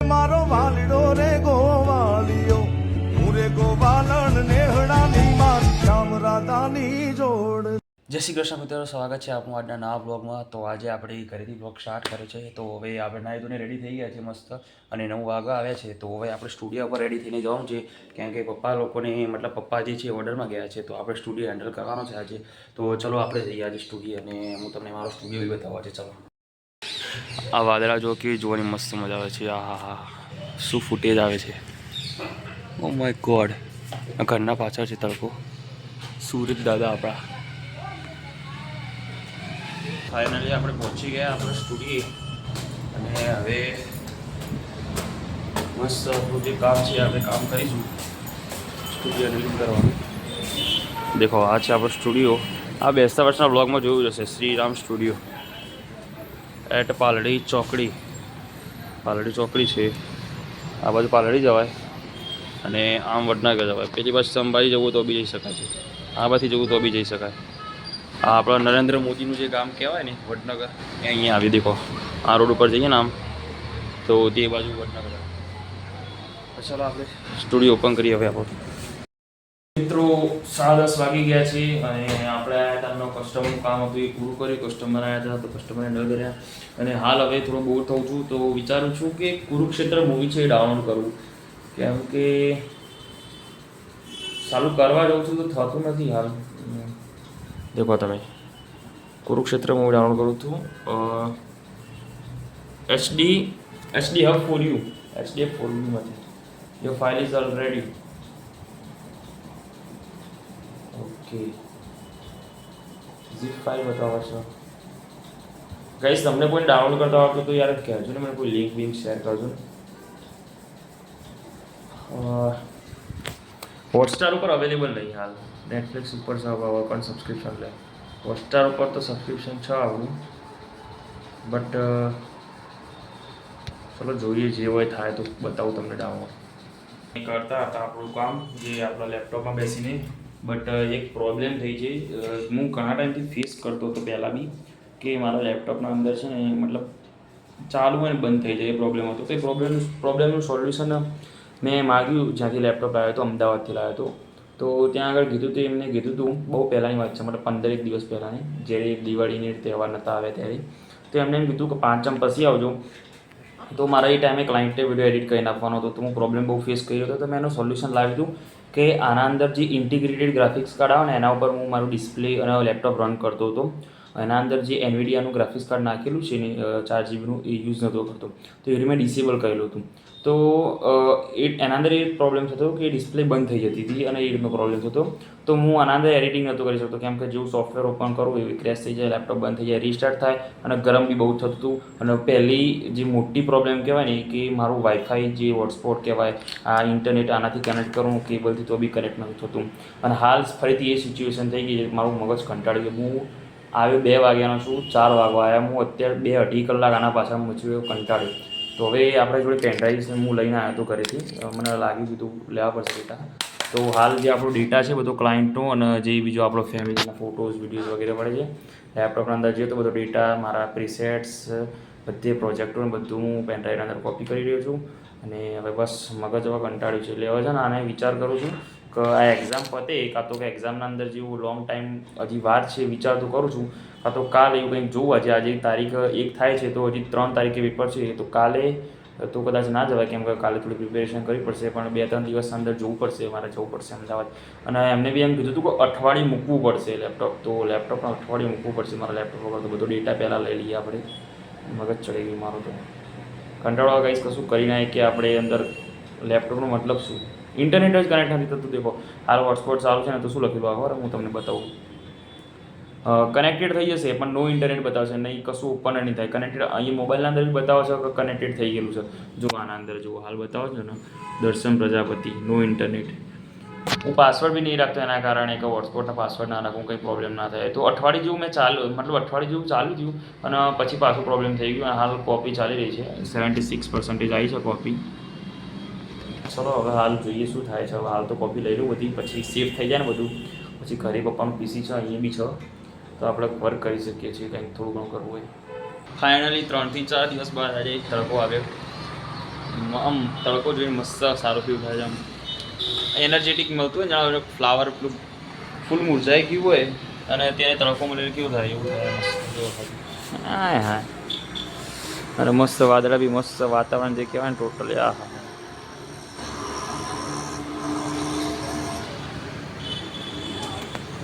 મારો વાલડો રે ગોવાલિયો હું રે ગોવાલણ નેહડાની મારી શ્યામ રાધાની જોડ. જય શ્રી કૃષ્ણ મિત્રો, સ્વાગત છે આપનું આજના નવા બ્લોગમાં. તો આજે આપણે ઘરેથી બ્લોગ સ્ટાર્ટ કર્યો છે. તો હવે આપણે નાહી ધોઈને રેડી થઈ ગયા છે મસ્ત, અને 9 વાગ્યા આવ્યા છે. તો હવે આપણે સ્ટુડિયો પર રેડી થઈને જવાનું છે, કેમ કે પપ્પા લોકોને મતલબ પપ્પા જે છે ઓર્ડરમાં ગયા છે, તો આપણે સ્ટુડિયો હેન્ડલ કરવાનો છે આજે. તો ચલો આપણે જઈએ આજે સ્ટુડિયો, અને હું તમને મારો સ્ટુડિયો બી બતાવવા છે. ચલો, આ વાદળા જો કેવી જોવાની મસ્ત મજા આવે છે. આ હા, શું ફૂટેજ આવે છે. ઓ માય ગોડ, ઘરના પાછળ છે તડકો. સુરજ દાદા આપણા. ફાઇનલી આપણે પહોંચી ગયા આપણા સ્ટુડિયો, અને હવે મસ્ત આપણું જે કામ છે આપણે કામ કરીશું. સ્ટુડિયો હેન્ડલિંગ કરવાનું. દેખો, આ છે આપણો સ્ટુડિયો. આ બેસતા વર્ષના બ્લોગમાં જોયું જશે, શ્રીરામ સ્ટુડિયો એટ પાલડી ચોકડી. પાલડી ચોકડી છે, આ બાજુ પાલડી જવાય, અને આમ વડનગર જવાય. પેલી બાજુ સંભાળી જવું તો બી જઈ શકાય છે, આ બાજુથી જવું તો બી જઈ શકાય. આ આપણા નરેન્દ્ર મોદીનું જે ગામ કહેવાય ને વડનગર, એ અહીંયા આવી. દેખો, આ રોડ ઉપર જઈએ ને આમ, તો તે બાજુ વડનગર. ચાલો આપણે સ્ટુડિયો ઓપન કરીએ હવે આપણું. મિત્રો 10:30 વાગી ગયા છે, અને આપણે તેમનો કસ્ટમરનું કામ હતું એ પૂરું કર્યું. કસ્ટમર આવ્યા હતા તો કસ્ટમર હેન્ડલ કર્યા, અને હાલ હવે થોડો બોર થઉં છું. તો વિચારું છું કે કુરુક્ષેત્ર મૂવી છે એ ડાઉનલોડ કરવું, કેમ કે ચાલુ કરવા જાઉં છું તો થતું નથી હાલ. દેખો તમે, કુરુક્ષેત્ર મૂવી ડાઉનલોડ કરું છું HD hub for you, HDF for you માંથી. Your file is already okay. zip file બતાવો છો ગાઈસ. તમને કોઈ ડાઉનલોડ કરતા આવતું તો યાર કહેજો ને, મને કોઈ લિંક બિંક શેર કરજો ને. હોટસ્ટાર ઉપર અવેલેબલ નહીં હાલ. નેટફ્લિક્સ ઉપર છે, હવે પણ સબસ્ક્રિપ્શન લે. હોટસ્ટાર ઉપર તો સબસ્ક્રિપ્શન છે આપણું, બટ ચલો જોઈએ, જે હોય થાય તો બતાવું તમને ડાઉનલોડ. કરતા હતા આપણું કામ જે આપણા લેપટોપમાં બેસીને, બટ એક પ્રોબ્લેમ થઈ છે. હું ઘણા ટાઈમથી ફેસ કરતો હતો પહેલાં બી, કે મારા લેપટોપના અંદર છે ને મતલબ ચાલુ હોય ને બંધ થઈ જાય, એ પ્રોબ્લેમ હતો. તો એ પ્રોબ્લેમનું સોલ્યુશન મેં માગ્યું જ્યાંથી લેપટોપ લાવ્યો હતો, અમદાવાદથી લાવ્યો હતો. તો ત્યાં આગળ કીધું હતું, એમને કીધું હતું, બહુ પહેલાંની વાત છે, મતલબ 15 દિવસ પહેલાંની, જ્યારે દિવાળીની તહેવાર નહોતા આવ્યા ત્યારે. તો એમને એમ કીધું કે 5 પછી આવજો. તો મારા એ ટાઈમે ક્લાયન્ટે વિડીયો એડિટ કરી નાખવાનો હતો, તો હું પ્રોબ્લેમ બહુ ફેસ કર્યો હતો. તો મેં એનું સોલ્યુશન લાવ્યું હતું કે આના અંદર જે ઇન્ટિગ્રેટેડ ગ્રાફિક્સ કાર્ડ આવે ને, એના ઉપર હું મારું ડિસ્પ્લે અને લેપટોપ રન કરતો હતો. એના અંદર જે એનવીડિયાનું ગ્રાફિક્સ કાર્ડ નાખેલું છે ને 4 જીબીનું, એ યુઝ નહોતો કરતો. તો એ મેં ડિસેબલ કરેલું હતું. તો એના અંદર એ પ્રોબ્લેમ થતો કે ડિસ્પ્લે બંધ થઈ જતી હતી, અને એ રીતનો પ્રોબ્લેમ થતો. તો હું આના અંદર એડિટિંગ નહોતો કરી શકતો, કેમ કે જેવું સોફ્ટવેર ઓપન કરું એવી ક્રેશ થઈ જાય, લેપટોપ બંધ થઈ જાય, રીસ્ટાર્ટ થાય, અને ગરમ બી બહુ થતું હતું. અને પહેલી જે મોટી પ્રોબ્લેમ કહેવાય ને, કે મારું વાઈફાઈ જે હોટસ્પોટ કહેવાય, આ ઇન્ટરનેટ આનાથી કનેક્ટ કરું કેબલથી, તો બી કનેક્ટ નથી થતું. અને હાલ ફરીથી એ સિચ્યુએશન થઈ ગઈ છે. મારું મગજ કંટાળી ગયું. હું આવ્યો 2 વાગ્યાનો છું, 4 વાગવા આવ્યા. હું અત્યારે 2-2.5 કલાક આના પાછળ મચ્યું, કંટાળ્યો. તો હવે આપણે જોડે પેનડ્રાઈવ હું લઈને આવ્યો હતો ઘરેથી, મને લાગ્યું કીધું લેવા પડશે ડેટા. તો હાલ જે આપણો ડેટા છે બધો ક્લાયન્ટનો, અને જે બીજો આપણો ફેમિલીના ફોટોઝ વિડીયોઝ વગેરે પડે છે લેપટોપના અંદર જોઈએ, તો બધો ડેટા, મારા પ્રીસેટ્સ, બધે પ્રોજેક્ટો બધું હું પેનડ્રાઈવના અંદર કોપી કરી રહ્યો છું. અને હવે બસ મગજ હવે કંટાળ્યું છે, એટલે હવે છે ને આને વિચાર કરું છું કે આ એક્ઝામ પતે, કાં તો કે એક્ઝામના અંદર જેવું લોંગ ટાઈમ હજી વાર છે, વિચાર તો કરું છું, કાં તો કાલે એવું કંઈક જોવું. આજે તારીખ 1 થાય છે, તો હજી 3 તારીખે પેપર છે, તો કાલે તો કદાચ ના જવાય, કેમ કે કાલે થોડી પ્રિપેરેશન કરવી પડશે. પણ 2-3 દિવસ અંદર જોવું પડશે, મારે જવું પડશે અમદાવાદ. અને એમને બી એમ કીધું હતું કે અઠવાડિયું મૂકવું પડશે લેપટોપ. તો લેપટોપમાં અઠવાડિયું મૂકવું પડશે મારા લેપટોપ વગર. તો બધો ડેટા પહેલાં લઈ લઈએ આપણે. મગજ ચડી ગયું મારું તો. કંટાળો ગાઈસ, કશું કરી નાખીએ કે આપણે અંદર લેપટોપનો મતલબ શું, ઇન્ટરનેટ જ કનેક્ટ નથી થતું. દેખો, હાલ હોટસ્પોટ ચાલુ છે ને, તો શું લખેલું આવે હું તમને બતાવું. કનેક્ટેડ થઈ જશે, પણ નો ઇન્ટરનેટ બતાવશે નહીં, કશું ઓપન નહીં થાય. કનેક્ટેડ અહીં મોબાઈલના અંદર બી બતાવે છે કે કનેક્ટેડ થઈ ગયેલું છે. જો આના અંદર જુઓ, હાલ બતાવો છો ને, દર્શન પ્રજાપતિ, નો ઇન્ટરનેટ. હું પાસવર્ડ બી નહીં રાખતો, એના કારણે કે હોટસ્પોટના પાસવર્ડ ના રાખું, કંઈ પ્રોબ્લેમ ના થાય. તો અઠવાડિયું જેવું મેં મતલબ અઠવાડિયું જેવું ચાલુ થયું, અને પછી પાછું પ્રોબ્લેમ થઈ ગયું. હાલ કોપી ચાલી રહી છે, 76% આવી છે કોપી. ચલો હવે હાલ જોઈએ શું થાય છે. હવે હાલ તો કોપી લઈ લઉં બધી, પછી સેફ થઈ જાય ને બધું, પછી ઘરે પપ્પાનું પીસી છે, અહીંયા બી છે, તો આપણે વર્ક કરી શકીએ છીએ, કંઈક થોડું ઘણું કરવું હોય. ફાઇનલી 3 થી 4 દિવસ બાદ આજે તડકો આવ્યો, આમ તડકો જોઈને મસ્ત સારું ફીલ થાય છે. આમ એનર્જેટિક મળતું હોય ને, જાણે ફ્લાવર ફૂલ મુરઝાઈ ગયું હોય અને તેને તડકો મળે કેવું થાય એવું થાય મસ્ત. હા હા, અને મસ્ત વાદળા બી મસ્ત, વાતાવરણ જે કહેવાય ને ટોટલી આ હા.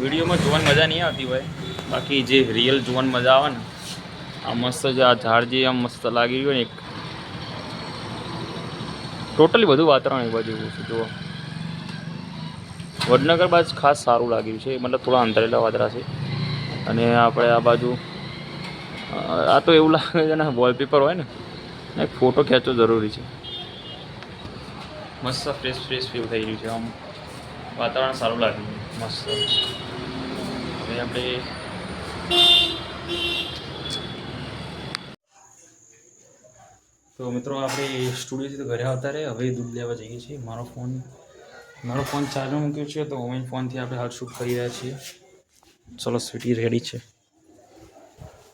વિડીયોમાં જોવાની મજા નહીં આવતી હોય, બાકી જે રિયલ જોવાની મજા આવે ને, આ મસ્ત જે આ ઝાડ જે આમ મસ્ત લાગી ગયું ને, એક ટોટલી બધું વાતાવરણ એક બાજુ એવું છે. જુઓ વડનગર બાજુ ખાસ સારું લાગ્યું છે, મતલબ થોડા અંતરેલા વાદળા છે. અને આપણે આ બાજુ આ તો એવું લાગે છે ને વોલપેપર હોય ને, એક ફોટો ખેંચવો જરૂરી છે. મસ્ત ફ્રેશ ફીલ થઈ રહ્યું છે, આમ વાતાવરણ સારું લાગ્યું મસ્ત. હવે આપણે તો મિત્રો આપણે સ્ટુડિયોથી તો ઘરે આવતા રહે, હવે દૂધ લેવા જઈએ છીએ. મારો ફોન ચાર્જમાં મૂક્યો છે, તો મોબાઈલ ફોનથી આપણે હાલ શૂટ કરી રહ્યા છીએ. ચલો સ્વીટી રેડી છે.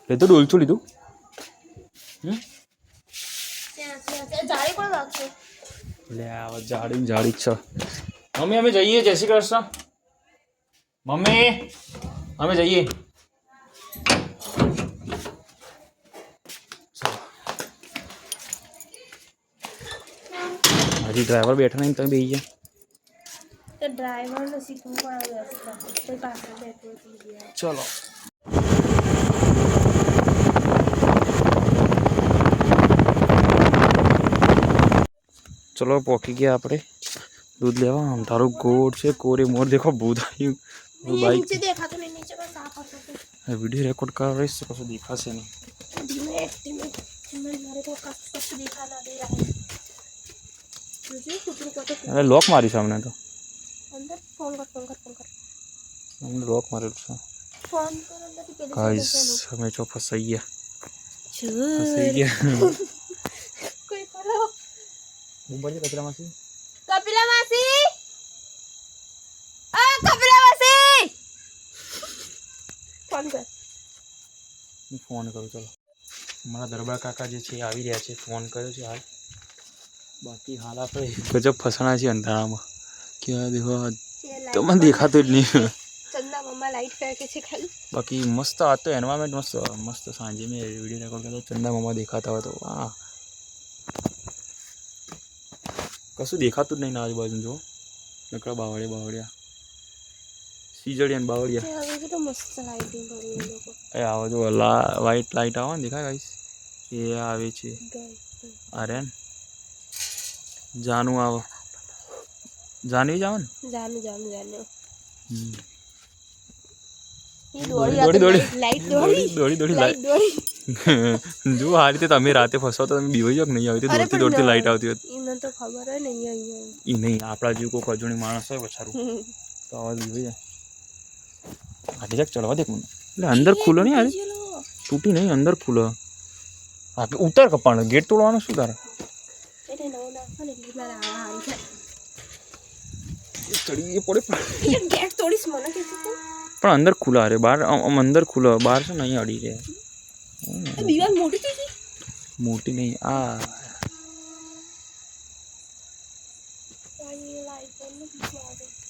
લીધું ડોલચું લીધું? લે આ જાડી જ છે. મમ્મી અમે જઈએ, જય શ્રી કૃષ્ણ. મમ્મી અમે જઈએ. હજી ડ્રાઈવર બેઠા નહીં, તમે બેસી ગયા. ડ્રાઈવરને શીખવું પડે, પાછળ બેઠું. ચલો ચલો પહોંચી ગયા આપણે દૂધ લેવા. આમ તારું ગોળ છે, કોરે મોર દેખો ભૂત આવ્યું. બાઈક દેખાતું નહીં, નીચે બસ સાફ હતો. વિડીયો રેકોર્ડ કરીશ તો કશું દેખાશે નહીં. મારે તો કશું દેખા ના દે રહા है. અરે લોક મારી છે અમને તો. અંદર ફોન કર. અમને લોક મારેલું છે. ફોન કર અંદરથી પેલી ગાઈસ અમે જો ફસાઈ ગયા. કોઈ કરો મુંબઈ કચરામાંથી કપિલા માસી, કપિલા માસી ફોન કર. હું ફોન કરું. ચલો મારા દરબાર કાકા જે છે એ આવી રહ્યા છે, ફોન કર્યો છે હાલ. બાકી હાલ આપણે ગજબ ફસાણા છીએ અંધારામાં. ક્યાં દેખો તમને દેખાતું જ નહીં. ચંદા મમ્મા લાઈટ ફેંકે છે ખાલી. બાકી મસ્ત આ તો એન્વાયરમેન્ટ મસ્ત. સાંજે મેં વિડીયો રેકોર્ડ કર્યો, ચંદા મમ્મા દેખાતા હોય તો વાહ. કશું દેખાતું જ નહીં આજુબાજુ. જો નકરા બાવળિયા સીજડિયા ને બાવળિયા. હવે તો મસ્ત લાઇટિંગ કરી એ લોકો. એ આવો જો વ્હાઈટ લાઇટ આવે ને, દેખાય ગાઈસ? એ આવે છે. અરે જાનું આવે, જાનવી જ આવે ને. જાનું જો આ રીતે તમે રાતે ફસવા તો તમે બીવાઈ જાવ નહીં. આવી રીતે દોડતી લાઈટ આવતી હતી. એમને તો ખબર હોય ને અહીંયા એ નહીં, આપણા જેવું કોઈ અજોણી માણસ હોય બચારું તો આવાજ બીવાઈ જાય. આટલે જાક ચડવા દે મને. એટલે અંદર ખુલ્લો નહીં, આજે તૂટી નહીં, અંદર ખુલ્લો. આપણે ઉતાર કપાણ ગેટ તોડવાનું શું તારે? ચડી પડે પણ અંદર ખુલ્લા. અરે બહાર અંદર ખુલ્લો, બહાર છે ને અહીંયા અડી રહ્યા. મોટી નહીં આ.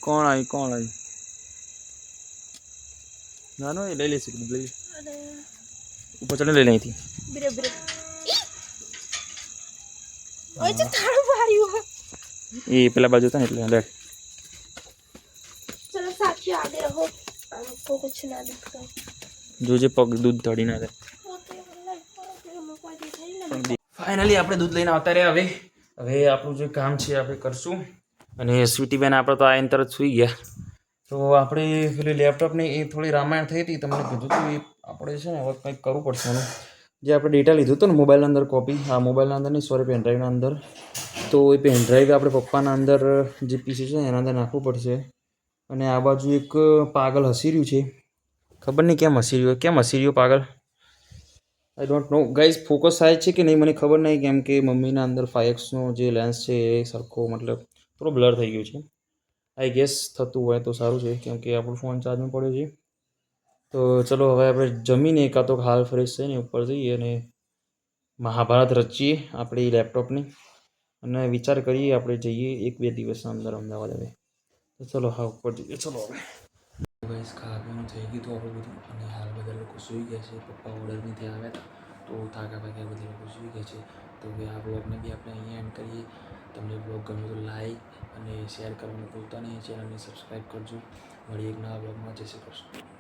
કોણ આવી? ના નો એ લઈ લેશે, લઈ ઉપર ચડે લઈ લે અહીંથી. એ પેલા બાજુ હતા ને એટલે લે. चलो साथी आगे रहो, हमको कुछ ना दिखता. જોજે પગ દૂધ ધડી ના દે. ફાઇનલી આપણે દૂધ લઈને આવતા રહ્યા. હવે આપણું જે કામ છે આપણે કરશું. અને સ્વીટી બેન આપણે તો આવીને તરત સૂઈ ગયા. તો આપણે પેલી લેપટોપની એ થોડી રામાયણ થઈ હતી, તમને કીધું હતું. એ આપણે છે ને હવે કંઈક કરવું પડશે એનું. જે આપણે ડેટા લીધું હતું ને મોબાઈલના અંદર કોપી, હા મોબાઈલના અંદર નહીં, સોરી પેનડ્રાઈવના અંદર. તો એ પેનડ્રાઈવ આપણે પપ્પાના અંદર જે પીસી છે એના અંદર નાખવું પડશે. અને આ બાજુ એક પાગલ હસી રહ્યું છે, ખબર નહીં કેમ હસી રહ્યો પાગલ. I don't know guys. Focus થાય છે કે નહીં મને ખબર નહીં, કેમ કે મમ્મીના અંદર 5Xનો જે લેન્સ છે એ સરખો મતલબ થોડો બ્લર થઈ ગયું છે. આઈ ગેસ થતું હોય તો સારું છે, કેમ કે આપણો ફોન ચાર્જમાં પડ્યો છે. તો ચલો હવે આપણે જમીને એકાદ તો હાલ ફ્રેશ થઈને ઉપર જઈએ અને મહાભારત રચીએ આપણી લેપટોપની. અને વિચાર કરીએ આપણે જઈએ 1-2 દિવસના અંદર અમદાવાદ હવે. તો ચલો હા ઉપર જઈએ ચલો હવે. ગાઈસ ખાવા પીવાનું થઈ ગયું હતું આપણે બધું અને હાલ બધા લોકો સૂઈ ગયા છે. પપ્પા ઓર્ડરથી આવ્યા હતા તો થાકા ભાગ્યા બધા લોકો સૂઈ ગયા છે. તો હવે આ બ્લોગને બી આપણે અહીંયા એન્ડ કરીએ. તમને બ્લોગ ગમે તો લાઈક અને શેર કરવાનું ભૂલતા નહીં. ચેનલને સબસ્ક્રાઈબ કરજો. મળીએ એક નવા બ્લોગમાં. જય શ્રી કૃષ્ણ.